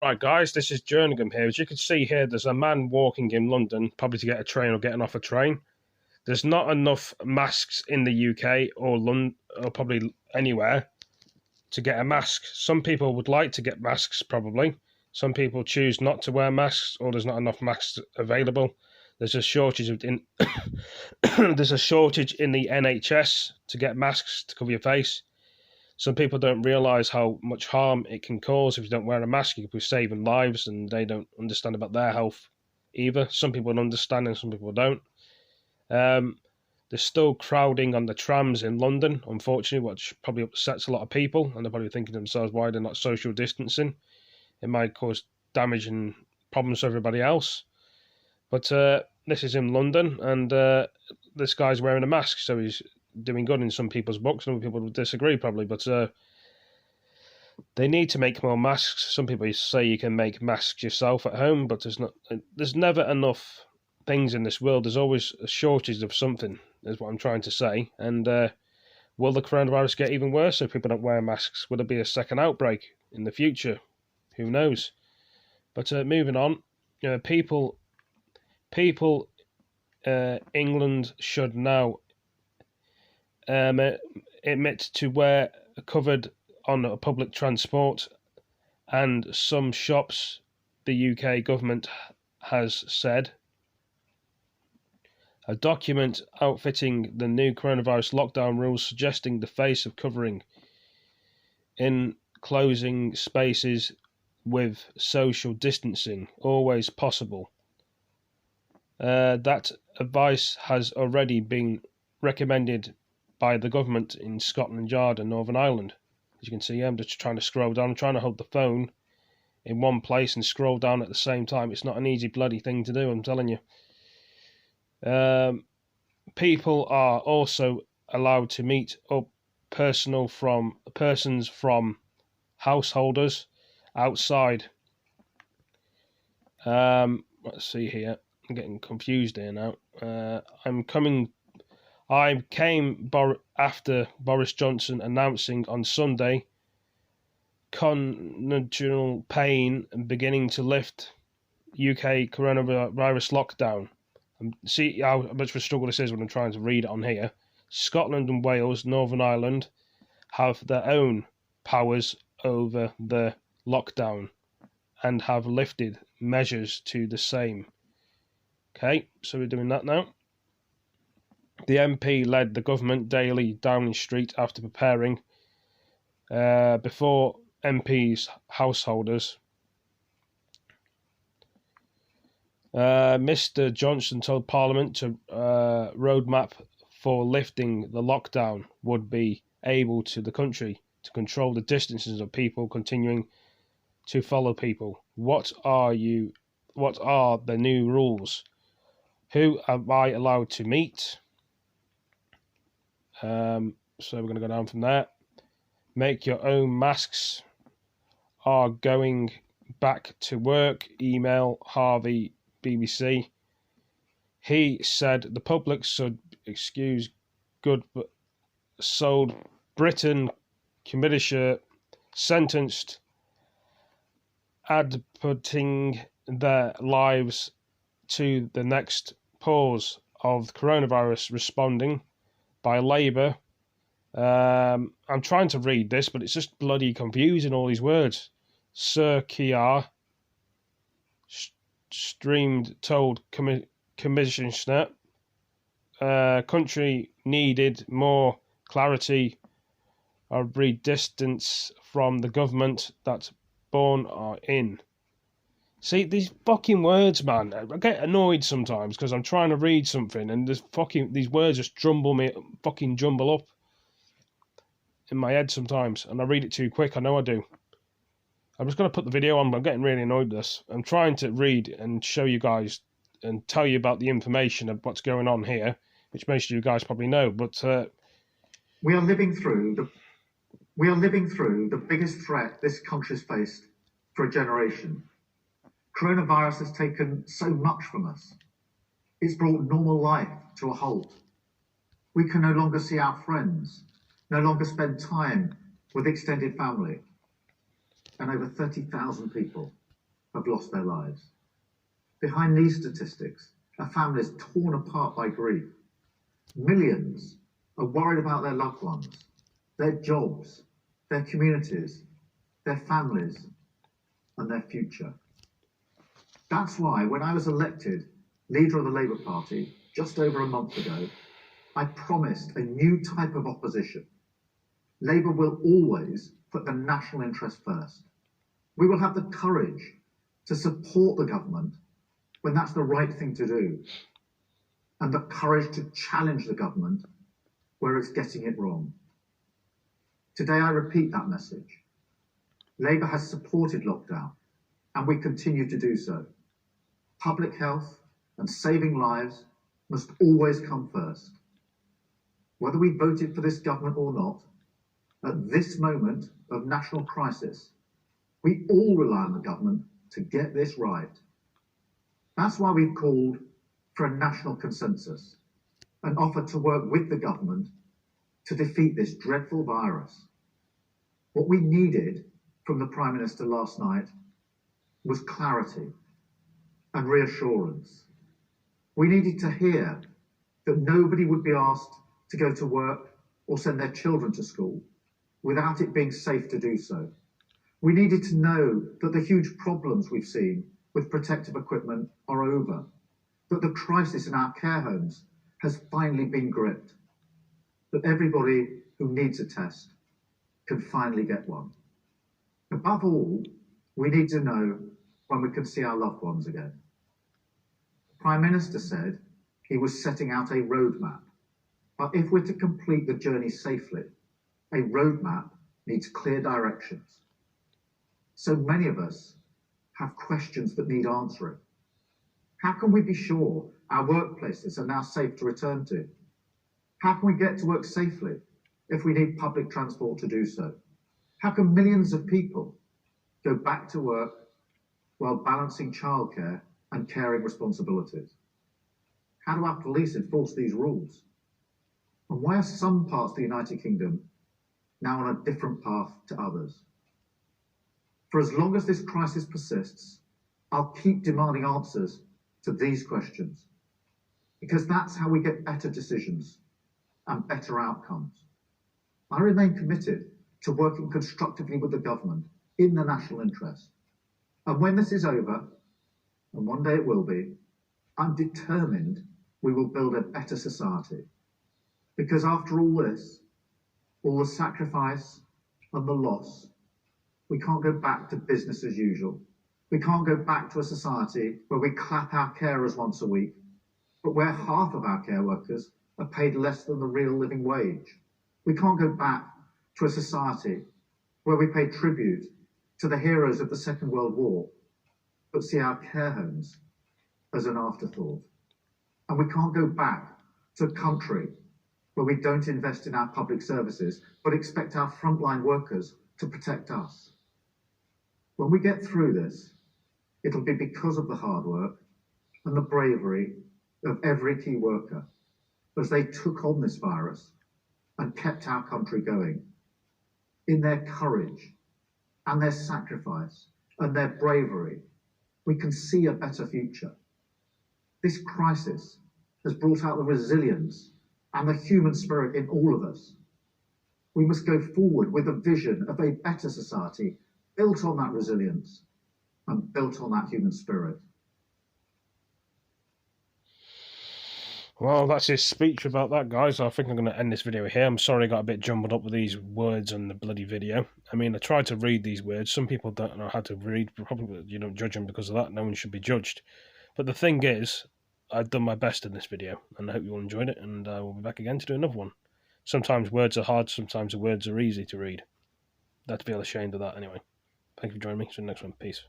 Right, guys, this is Jerningham here. As you can see here, there's a man walking in London, probably to get a train or getting off a train. There's not enough masks in the UK or London or probably anywhere to get a mask. Some people would like to get masks, probably. Some people choose not to wear masks, or there's not enough masks available. There's a shortage there's a shortage in the NHS to get masks to cover your face. Some people don't realise how much harm it can cause if you don't wear a mask. You could be saving lives, and they don't understand about their health either. Some people understand and some people don't. There's still crowding on the trams in London, unfortunately, which probably upsets a lot of people, and they're probably thinking to themselves why they're not social distancing. It might cause damage and problems to everybody else. But this is in London, and this guy's wearing a mask, so he's doing good in some people's books. Some people will disagree probably, but they need to make more masks. Some people say you can make masks yourself at home, but there's never enough things in this world. There's always a shortage of something, is what I'm trying to say. And will the coronavirus get even worse if people don't wear masks? Will there be a second outbreak in the future? Who knows? But moving on, people, England should now admit to wear covered on a public transport, and some shops, the UK government has said. A document outfitting the new coronavirus lockdown rules suggesting the face of covering in closing spaces with social distancing always possible. That advice has already been recommended by the government in Scotland Yard and Northern Ireland. As you can see, I'm just trying to scroll down. I'm trying to hold the phone in one place and scroll down at the same time. It's not an easy bloody thing to do, I'm telling you. People are also allowed to meet up persons from householders outside. Let's see here. I'm getting confused here now. I came after Boris Johnson announcing on Sunday conjugal pain beginning to lift UK coronavirus lockdown. See how much of a struggle this is when I'm trying to read it on here. Scotland and Wales, Northern Ireland, have their own powers over the lockdown and have lifted measures to the same. Okay, so we're doing that now. The MP led the government daily Downing Street after preparing before MPs, householders. Mr. Johnson told Parliament to roadmap for lifting the lockdown would be able to the country to control the distances of people continuing to follow people. What are the new rules? Who am I allowed to meet? So we're going to go down from there. Make your own masks. Are going back to work. Email Harvey BBC. He said the public should excuse good but sold Britain commissioner sentenced putting their lives to the next pause of coronavirus responding by Labour. I'm trying to read this, but it's just bloody confusing, all these words. Sir Keir told Commissioner country needed more clarity of distance from the government that born are in. See, these fucking words, man. I get annoyed sometimes because I'm trying to read something and these words just jumble up in my head sometimes, and I read it too quick. I know I do. I'm just going to put the video on, but I'm getting really annoyed with this. I'm trying to read and show you guys and tell you about the information of what's going on here, which most of you guys probably know. But we are living through the biggest threat this country's faced for a generation. Coronavirus has taken so much from us. It's brought normal life to a halt. We can no longer see our friends, no longer spend time with extended family. And over 30,000 people have lost their lives. Behind these statistics are families torn apart by grief. Millions are worried about their loved ones, their jobs, their communities, their families, and their future. That's why, when I was elected leader of the Labour Party just over a month ago, I promised a new type of opposition. Labour will always put the national interest first. We will have the courage to support the government when that's the right thing to do, and the courage to challenge the government where it's getting it wrong. Today, I repeat that message. Labour has supported lockdown, and we continue to do so. Public health and saving lives must always come first. Whether we voted for this government or not, at this moment of national crisis, we all rely on the government to get this right. That's why we've called for a national consensus and offered to work with the government to defeat this dreadful virus. What we needed from the Prime Minister last night was clarity and reassurance. We needed to hear that nobody would be asked to go to work or send their children to school without it being safe to do so. We needed to know that the huge problems we've seen with protective equipment are over, that the crisis in our care homes has finally been gripped, that everybody who needs a test can finally get one. Above all, we need to know when we can see our loved ones again. The Prime Minister said he was setting out a roadmap, but if we're to complete the journey safely, a roadmap needs clear directions. So many of us have questions that need answering. How can we be sure our workplaces are now safe to return to? How can we get to work safely if we need public transport to do so? How can millions of people go back to work while balancing childcare and caring responsibilities? How do our police enforce these rules? And why are some parts of the United Kingdom now on a different path to others? For as long as this crisis persists, I'll keep demanding answers to these questions, because that's how we get better decisions and better outcomes. I remain committed to working constructively with the government in the national interest. And when this is over, and one day it will be, I'm determined we will build a better society. Because after all this, all the sacrifice and the loss, we can't go back to business as usual. We can't go back to a society where we clap our carers once a week, but where half of our care workers are paid less than the real living wage. We can't go back to a society where we pay tribute to the heroes of the Second World War, but see our care homes as an afterthought. And we can't go back to a country where we don't invest in our public services, but expect our frontline workers to protect us. When we get through this, it'll be because of the hard work and the bravery of every key worker as they took on this virus and kept our country going. In their courage and their sacrifice and their bravery, we can see a better future. This crisis has brought out the resilience and the human spirit in all of us. We must go forward with a vision of a better society built on that resilience and built on that human spirit. Well, that's his speech about that, guys. I think I'm going to end this video here. I'm sorry I got a bit jumbled up with these words on the bloody video. I mean, I tried to read these words. Some people don't know how to read. Probably you don't judge them because of that. No one should be judged. But the thing is, I've done my best in this video, and I hope you all enjoyed it, and we'll be back again to do another one. Sometimes words are hard, sometimes the words are easy to read. Don't feel ashamed of that anyway. Thank you for joining me. See you in the next one. Peace.